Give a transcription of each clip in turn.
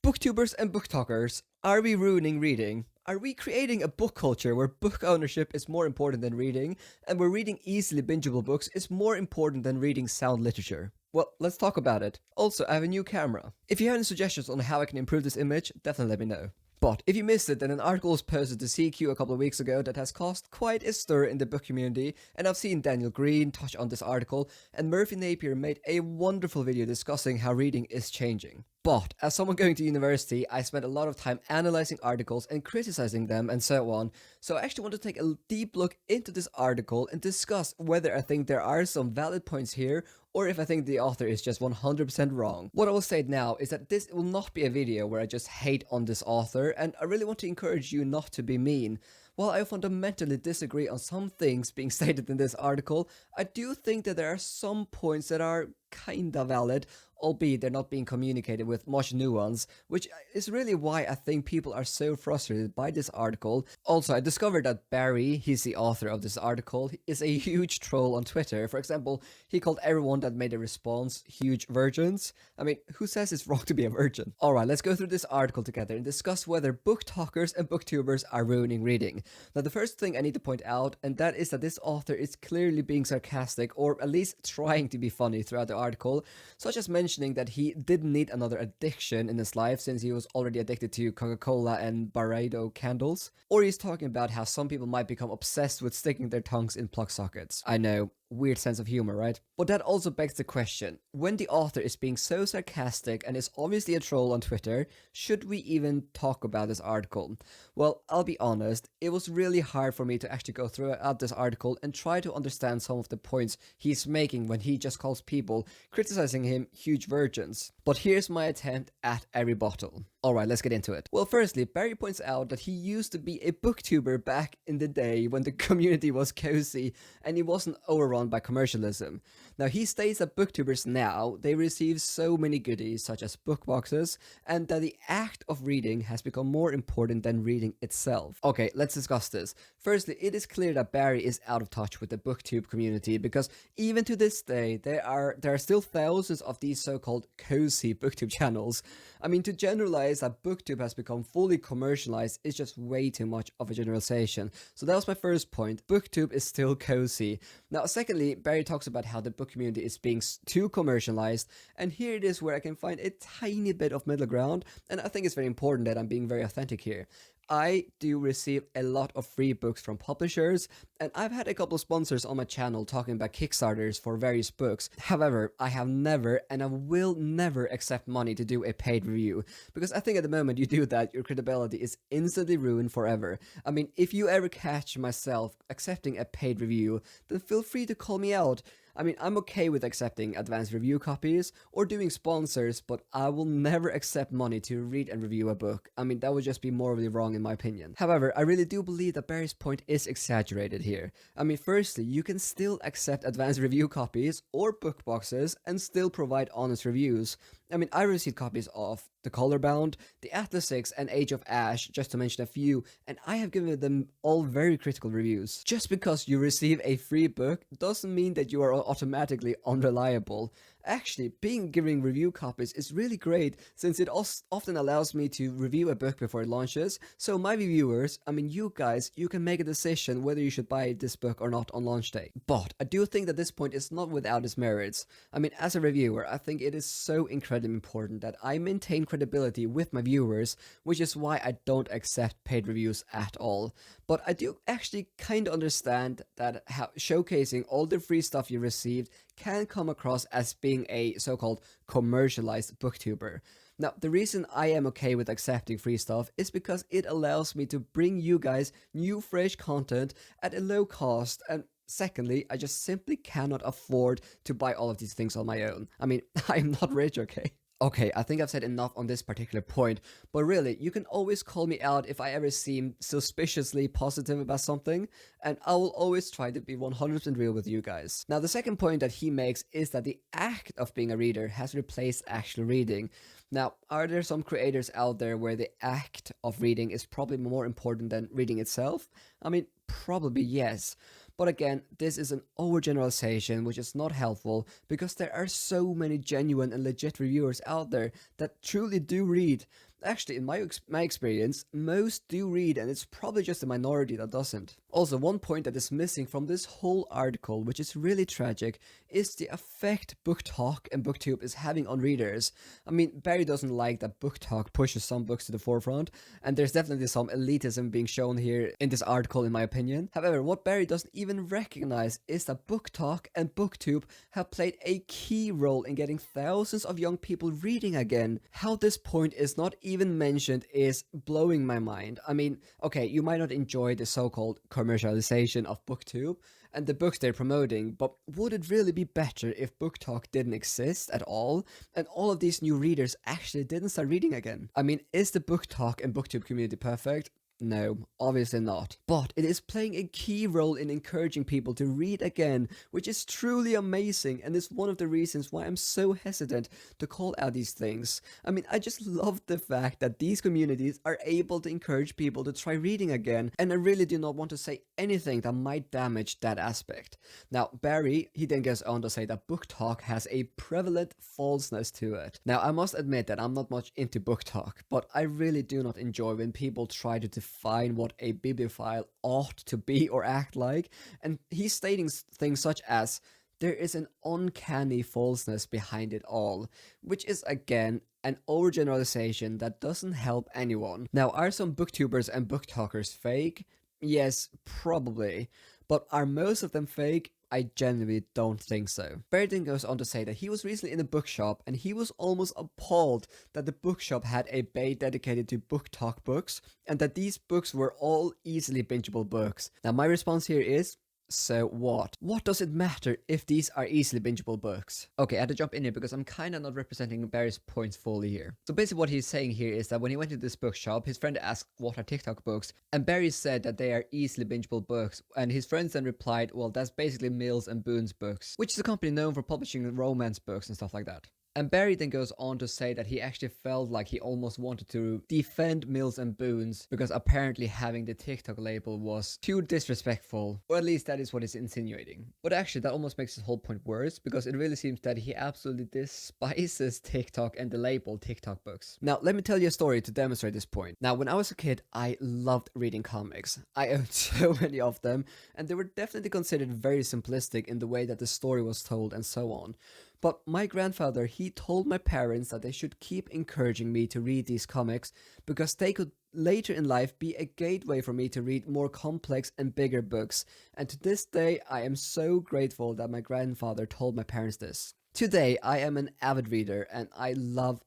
Booktubers and book talkers, are we ruining reading? Are we creating a book culture where book ownership is more important than reading, and where reading easily bingeable books is more important than reading sound literature? Well, let's talk about it. Also, I have a new camera. If you have any suggestions on how I can improve this image, definitely let me know. But if you missed it, then an article was posted to CQ a couple of weeks ago that has caused quite a stir in the book community, and I've seen Daniel Green touch on this article, and Murphy Napier made a wonderful video discussing how reading is changing. But as someone going to university, I spent a lot of time analyzing articles and criticizing them and so on, so I actually want to take a deep look into this article and discuss whether I think there are some valid points here or if I think the author is just 100% wrong. What I will say now is that this will not be a video where I just hate on this author, and I really want to encourage you not to be mean. While I fundamentally disagree on some things being stated in this article, I do think that there are some points that are kinda valid, albeit they're not being communicated with much nuance, which is really why I think people are so frustrated by this article. Also, I discovered that Barry, he's the author of this article, is a huge troll on Twitter. For example, he called everyone that made a response huge virgins. I mean, who says it's wrong to be a virgin? Alright, let's go through this article together and discuss whether book talkers and booktubers are ruining reading. Now, the first thing I need to point out, and that is that this author is clearly being sarcastic, or at least trying to be funny throughout the article, such as mentioning that he didn't need another addiction in his life since he was already addicted to Coca-Cola and Barredo candles, or he's talking about how some people might become obsessed with sticking their tongues in plug sockets. I know, weird sense of humor, right? But that also begs the question, when the author is being so sarcastic and is obviously a troll on Twitter, should we even talk about this article? Well, I'll be honest, it was really hard for me to actually go throughout this article and try to understand some of the points he's making when he just calls people criticizing him huge virgins. But here's my attempt at a rebuttal. Alright, let's get into it. Well, firstly, Barry points out that he used to be a booktuber back in the day when the community was cozy and he wasn't overrun by commercialism. Now, he states that booktubers now, they receive so many goodies such as book boxes, and that the act of reading has become more important than reading itself. Okay, let's discuss this. Firstly, it is clear that Barry is out of touch with the booktube community, because even to this day, there are still thousands of these so-called cozy booktube channels. I mean, to generalize that booktube has become fully commercialized is just way too much of a generalization. So that was my first point. Booktube is still cozy. Now, secondly, Barry talks about how the book community is being too commercialized, and here it is where I can find a tiny bit of middle ground, and I think it's very important that I'm being very authentic here. I do receive a lot of free books from publishers, and I've had a couple sponsors on my channel talking about Kickstarters for various books. However, I have never and I will never accept money to do a paid review, because I think at the moment you do that, your credibility is instantly ruined forever. I mean, if you ever catch myself accepting a paid review, then feel free to call me out. I mean, I'm okay with accepting advanced review copies or doing sponsors, but I will never accept money to read and review a book. I mean, that would just be morally wrong in my opinion. However, I really do believe that Barry's point is exaggerated here. I mean, firstly, you can still accept advanced review copies or book boxes and still provide honest reviews. I mean, I received copies of The Colorbound, The Atlas 6, and Age of Ash, just to mention a few, and I have given them all very critical reviews. Just because you receive a free book doesn't mean that you are automatically unreliable. Actually, giving review copies is really great, since it often allows me to review a book before it launches, so my reviewers, I mean you guys, you can make a decision whether you should buy this book or not on launch day. But I do think that this point is not without its merits. I mean, as a reviewer, I think it is so incredibly important that I maintain credibility with my viewers, which is why I don't accept paid reviews at all. But I do actually kind of understand that how showcasing all the free stuff you received can come across as being a so-called commercialized booktuber. Now, the reason I am okay with accepting free stuff is because it allows me to bring you guys new fresh content at a low cost, and secondly, I just simply cannot afford to buy all of these things on my own. I mean, I'm not rich, okay? Okay, I think I've said enough on this particular point, but really, you can always call me out if I ever seem suspiciously positive about something, and I will always try to be 100% real with you guys. Now, the second point that he makes is that the act of being a reader has replaced actual reading. Now, are there some creators out there where the act of reading is probably more important than reading itself? I mean, probably yes. But again, this is an overgeneralization which is not helpful, because there are so many genuine and legit reviewers out there that truly do read. Actually, in my experience, most do read, and it's probably just a minority that doesn't. Also, one point that is missing from this whole article, which is really tragic, is the effect book talk and booktube is having on readers. I mean, Barry doesn't like that book talk pushes some books to the forefront, and there's definitely some elitism being shown here in this article, in my opinion. However, what Barry doesn't even recognize is that book talk and booktube have played a key role in getting thousands of young people reading again. How this point is not even mentioned is blowing my mind. I mean, okay, you might not enjoy the so-called commercialization of booktube and the books they're promoting, but would it really be better if book talk didn't exist at all and all of these new readers actually didn't start reading again? I mean, is the book talk and booktube community perfect? No, obviously not. But it is playing a key role in encouraging people to read again, which is truly amazing and is one of the reasons why I'm so hesitant to call out these things. I mean, I just love the fact that these communities are able to encourage people to try reading again, and I really do not want to say anything that might damage that aspect. Now, Barry, he then goes on to say that book talk has a prevalent falseness to it. Now, I must admit that I'm not much into book talk, but I really do not enjoy when people try to define what a bibliophile ought to be or act like, and he's stating things such as there is an uncanny falseness behind it all, which is again an overgeneralization that doesn't help anyone. Now, are some booktubers and book talkers fake? Yes, probably, but are most of them fake? I genuinely don't think so. Berdin goes on to say that he was recently in a bookshop and he was almost appalled that the bookshop had a bay dedicated to book talk books and that these books were all easily bingeable books. Now, my response here is, so what? What does it matter if these are easily bingeable books? Okay, I had to jump in here because I'm kind of not representing Barry's points fully here. So basically what he's saying here is that when he went to this bookshop, his friend asked what are TikTok books, and Barry said that they are easily bingeable books, and his friends then replied, well, that's basically Mills and Boon's books, which is a company known for publishing romance books and stuff like that. And Barry then goes on to say that he actually felt like he almost wanted to defend Mills and Boons because apparently having the TikTok label was too disrespectful, or at least that is what he's insinuating. But actually that almost makes his whole point worse because it really seems that he absolutely despises TikTok and the label TikTok books. Now let me tell you a story to demonstrate this point. Now when I was a kid, I loved reading comics. I owned so many of them, and they were definitely considered very simplistic in the way that the story was told and so on. But my grandfather, he told my parents that they should keep encouraging me to read these comics because they could later in life be a gateway for me to read more complex and bigger books. And to this day, I am so grateful that my grandfather told my parents this. Today, I am an avid reader and I love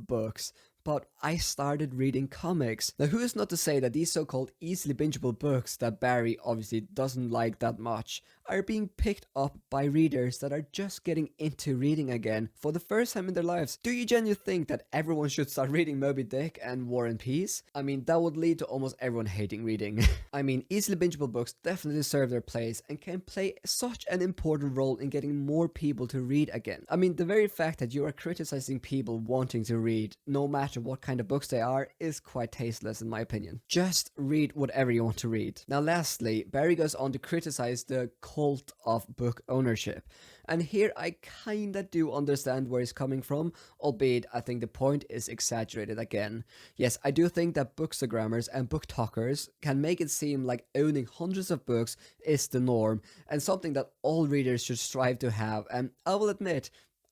books. But I started reading comics. Now, who is not to say that these so-called easily bingeable books that Barry obviously doesn't like that much are being picked up by readers that are just getting into reading again for the first time in their lives? Do you genuinely think that everyone should start reading Moby Dick and War and Peace? I mean, that would lead to almost everyone hating reading. I mean, easily bingeable books definitely serve their place and can play such an important role in getting more people to read again. I mean, the very fact that you are criticizing people wanting to read, no matter what kind of books they are, is quite tasteless in my opinion. Just read whatever you want to read. Now lastly, Barry goes on to criticize the cult of book ownership. And here I kinda do understand where he's coming from, albeit I think the point is exaggerated again. Yes, I do think that bookstagrammers and book talkers can make it seem like owning hundreds of books is the norm and something that all readers should strive to have, and I will admit,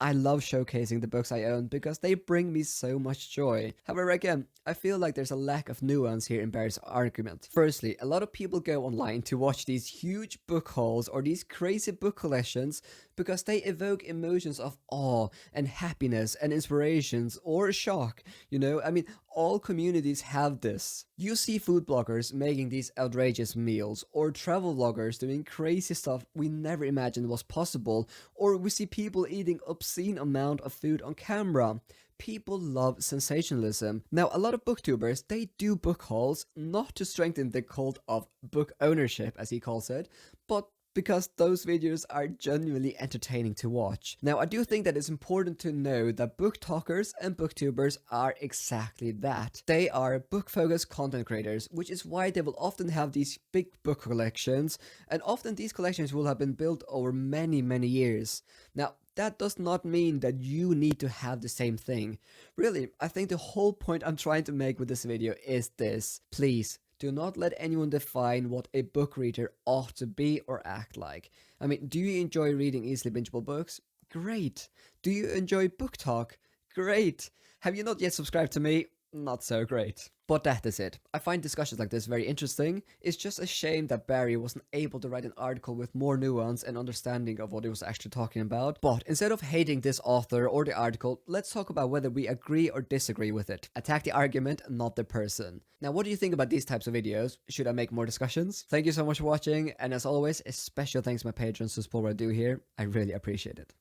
I love showcasing the books I own because they bring me so much joy. However, again, I feel like there's a lack of nuance here in Barry's argument. Firstly, a lot of people go online to watch these huge book hauls or these crazy book collections because they evoke emotions of awe and happiness and inspirations or shock. You know, I mean, all communities have this. You see food bloggers making these outrageous meals, or travel vloggers doing crazy stuff we never imagined was possible, or we see people eating obscene amount of food on camera. People love sensationalism. Now, a lot of booktubers, they do book hauls not to strengthen the cult of book ownership, as he calls it, but because those videos are genuinely entertaining to watch. Now, I do think that it's important to know that book talkers and booktubers are exactly that. They are book-focused content creators, which is why they will often have these big book collections, and often these collections will have been built over many years. Now, that does not mean that you need to have the same thing. Really, I think the whole point I'm trying to make with this video is this. Please, do not let anyone define what a book reader ought to be or act like. I mean, do you enjoy reading easily bingeable books? Great. Do you enjoy book talk? Great. Have you not yet subscribed to me? Not so great. But that is it. I find discussions like this very interesting. It's just a shame that Barry wasn't able to write an article with more nuance and understanding of what he was actually talking about. But instead of hating this author or the article, let's talk about whether we agree or disagree with it. Attack the argument, not the person. Now, what do you think about these types of videos? Should I make more discussions? Thank you so much for watching, and as always, a special thanks to my patrons to support what I do here. I really appreciate it.